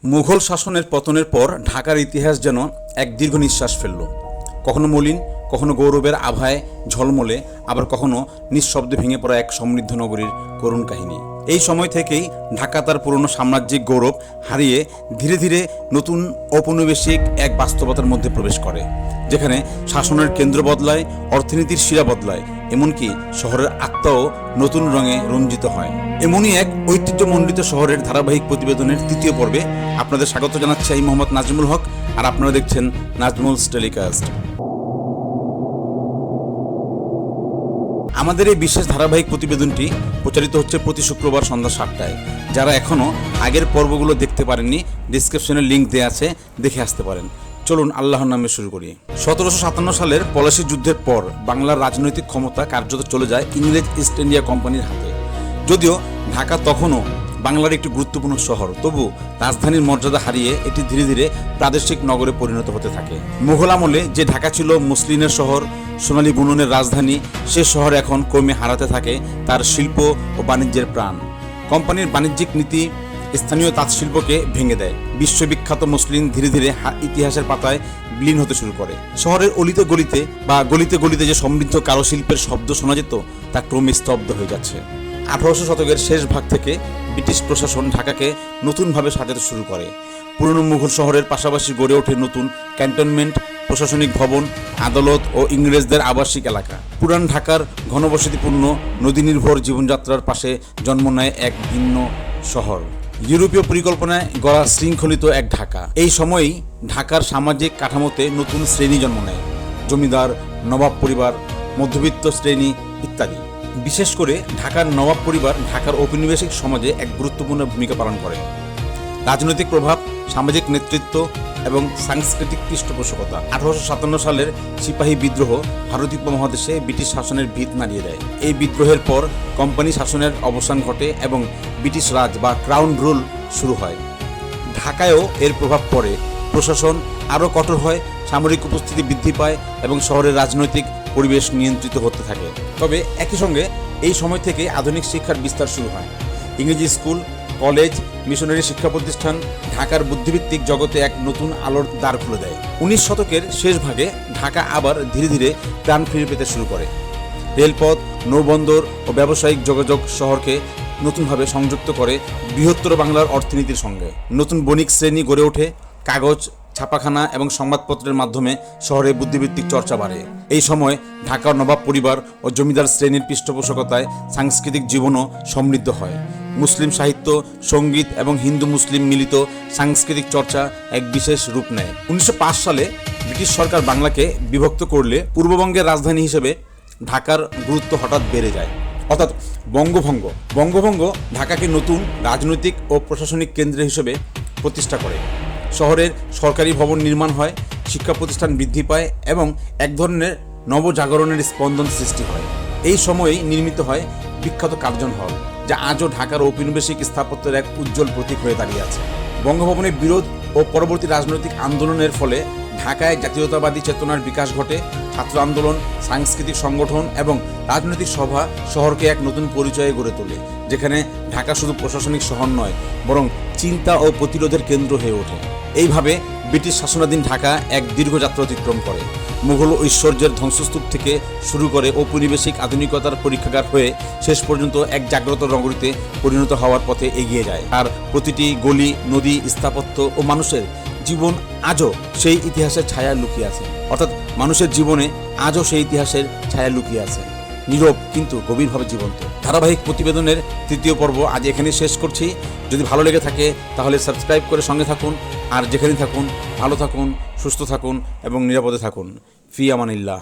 মুঘল শাসনের পতনের পর ঢাকার ইতিহাস যেন এক দীর্ঘ নিঃশ্বাস ফেলল। কখনো মলিন, কখনো গৌরবের আভায় ঝলমলে, আবার কখনো নিঃশব্দে ভেঙে পড়া এক সমৃদ্ধ নগরীর করুণ কাহিনী। এই সময় থেকেই ঢাকা তার পুরনো সাম্রাজ্যিক গৌরব হারিয়ে ধীরে ধীরে নতুন ঔপনিবেশিক এক বাস্তবতার মধ্যে প্রবেশ করে, যেখানে শাসনের কেন্দ্র বদলায়, অর্থনীতির শিরা বদলায়, এমনকি শহরের আত্মাও নতুন রঙে রঞ্জিত হয়। এমনই এক ঐতিহ্যমণ্ডিত শহরের ধারাবাহিক প্রতিবেদনের তৃতীয় পর্বে আপনাদের স্বাগত জানাচ্ছি আমি মোহাম্মদ নাজমুল হক, আর আপনারা দেখছেন নাজমুলস টেলিকাস্ট। আমাদের এই বিশেষ ধারাবাহিক প্রতিবেদনটি প্রচারিত হচ্ছে প্রতি শুক্রবার সন্ধ্যা 7টায়। যারা এখনও আগের পর্বগুলো দেখতে পারেননি, ডিসক্রিপশনে লিঙ্ক দেওয়া আছে, দেখে আসতে পারেন। চলুন আল্লাহর নামে শুরু করি। 1757 সালের পলাশী যুদ্ধের পর বাংলার রাজনৈতিক ক্ষমতা কার্যত চলে যায় ইংরেজ ইস্ট ইন্ডিয়া কোম্পানির হাতে। যদিও ঢাকা তখনও বাংলার একটি গুরুত্বপূর্ণ শহর, তবু রাজধানীর মর্যাদা হারিয়ে এটি ধীরে ধীরে প্রাদেশিক নগরে পরিণত হতে থাকে। মুঘল আমলে যে ঢাকা ছিল মুসলিমের শহর, সোনালী বুননের রাজধানী, সে শহর এখন ক্রমে হারাতে থাকে তার শিল্প ও বাণিজ্যের প্রাণ। কোম্পানির বাণিজ্যিক নীতি স্থানীয় তাঁতশিল্পকে ভেঙে দেয়। বিশ্ববিখ্যাত মুসলিম ধীরে ধীরে ইতিহাসের পাতায় বিলীন হতে শুরু করে। শহরের অলিতে গলিতে যে সমৃদ্ধ কারুশিল্পের শব্দ শোনা যেত, তা ক্রমে স্তব্ধ হয়ে যাচ্ছে। 1800 শতকের শেষ ভাগ থেকে ব্রিটিশ প্রশাসন ঢাকাকে নতুনভাবে সাজাতে শুরু করে। পুরনো মুঘল শহরের পাশাপাশি গড়ে ওঠে নতুন ক্যান্টনমেন্ট, প্রশাসনিক ভবন, আদালত ও ইংরেজদের আবাসিক এলাকা। পুরান ঢাকার ঘনবসতিপূর্ণ নদী নির্ভর জীবনযাত্রার পাশে জন্ম নেয় এক ভিন্ন শহর, ইউরোপীয় পরিকল্পনায় গড়া শৃঙ্খলিত এক ঢাকা। এই সময়েই ঢাকার সামাজিক কাঠামোতে নতুন শ্রেণী জন্ম নেয়, জমিদার, নবাব পরিবার, মধ্যবিত্ত শ্রেণী ইত্যাদি। বিশেষ করে ঢাকার নবাব পরিবার ঢাকার ঔপনিবেশিক সমাজে এক গুরুত্বপূর্ণ ভূমিকা পালন করে। রাজনৈতিক প্রভাব, সামাজিক নেতৃত্ব এবং সাংস্কৃতিক পৃষ্ঠপোষকতা। 1857 সালের সিপাহী বিদ্রোহ ভারতীয় উপমহাদেশে ব্রিটিশ শাসনের ভিত নাড়িয়ে দেয়। এই বিদ্রোহের পর কোম্পানি শাসনের অবসান ঘটে এবং ব্রিটিশ রাজ বা ক্রাউন রুল শুরু হয়। ঢাকায়ও এর প্রভাব পড়ে। প্রশাসন আরও কঠোর হয়, সামরিক উপস্থিতি বৃদ্ধি পায় এবং শহরের রাজনৈতিক পরিবেশ নিয়ন্ত্রিত হতে থাকে। তবে একই সঙ্গে এই সময় থেকে আধুনিক শিক্ষার বিস্তার শুরু হয়। ইংরেজি স্কুল, কলেজ, মিশনারি শিক্ষা প্রতিষ্ঠান ঢাকার বুদ্ধিভিত্তিক জগতে এক নতুন আলোর দ্বার খুলে দেয়। 19 শতকের শেষ ভাগে ঢাকা আবার ধীরে ধীরে প্রাণ ফিরে পেতে শুরু করে। রেলপথ, নৌবন্দর ও ব্যবসায়িক যোগাযোগ শহরকে নতুনভাবে সংযুক্ত করে বৃহত্তর বাংলার অর্থনীতির সঙ্গে। নতুন বণিক শ্রেণী গড়ে ওঠে। কাগজ, ছাপাখানা এবং সংবাদপত্রের মাধ্যমে শহরে বুদ্ধিভিত্তিক চর্চা বাড়ে। এই সময় ঢাকার নবাব পরিবার ও জমিদার শ্রেণীর পৃষ্ঠপোষকতায় সাংস্কৃতিক জীবনও সমৃদ্ধ হয়। মুসলিম সাহিত্য, সঙ্গীত এবং হিন্দু মুসলিম মিলিত সাংস্কৃতিক চর্চা এক বিশেষ রূপ নেয়। 1905 সালে ব্রিটিশ সরকার বাংলাকে বিভক্ত করলে পূর্ববঙ্গের রাজধানী হিসেবে ঢাকার গুরুত্ব হঠাৎ বেড়ে যায়। অর্থাৎ বঙ্গভঙ্গ ঢাকাকে নতুন রাজনৈতিক ও প্রশাসনিক কেন্দ্র হিসেবে প্রতিষ্ঠা করে। শহরের সরকারি ভবন নির্মাণ হয়, শিক্ষা প্রতিষ্ঠান বৃদ্ধি পায় এবং এক ধরনের নবজাগরণের স্পন্দন সৃষ্টি হয়। এই সময়েই নির্মিত হয় বিখ্যাত কার্জন হল, যা আজও ঢাকার ঔপনিবেশিক স্থাপত্যের এক উজ্জ্বল প্রতীক হয়ে দাঁড়িয়ে আছে। বঙ্গভবনের বিরোধ ও পরবর্তী রাজনৈতিক আন্দোলনের ফলে ঢাকায় জাতীয়তাবাদী চেতনার বিকাশ ঘটে। ছাত্র আন্দোলন, সাংস্কৃতিক সংগঠন এবং রাজনৈতিক সভা শহরকে এক নতুন পরিচয়ে গড়ে তোলে, যেখানে ঢাকা শুধু প্রশাসনিক শহর নয়, বরং চিন্তা ও প্রতিরোধের কেন্দ্র হয়ে ওঠে। এইভাবে ব্রিটিশ শাসনাধীন ঢাকা এক দীর্ঘ যাত্রা অতিক্রম করে। মুঘল ঐশ্বর্যের ধ্বংসস্তূপ থেকে শুরু করে ঔপনিবেশিক আধুনিকতার পরীক্ষাগার হয়ে শেষ পর্যন্ত এক জাগ্রত নগরীতে পরিণত হওয়ার পথে এগিয়ে যায়। আর প্রতিটি গলি, নদী, স্থাপত্য ও মানুষের জীবন আজও সেই ইতিহাসের ছায়া লুকিয়ে আছে। অর্থাৎ মানুষের জীবনে আজও সেই ইতিহাসের ছায়া লুকিয়ে আছে, নীরব কিন্তু গভীরভাবে জীবন্ত। ধারাবাহিক প্রতিবেদনের তৃতীয় পর্ব আজ এখানেই শেষ করছি। যদি ভালো লেগে থাকে তাহলে সাবস্ক্রাইব করে সঙ্গে থাকুন, আর যেখানেই থাকুন ভালো থাকুন, সুস্থ থাকুন এবং নিরাপদে থাকুন। ফি আমানিল্লাহ।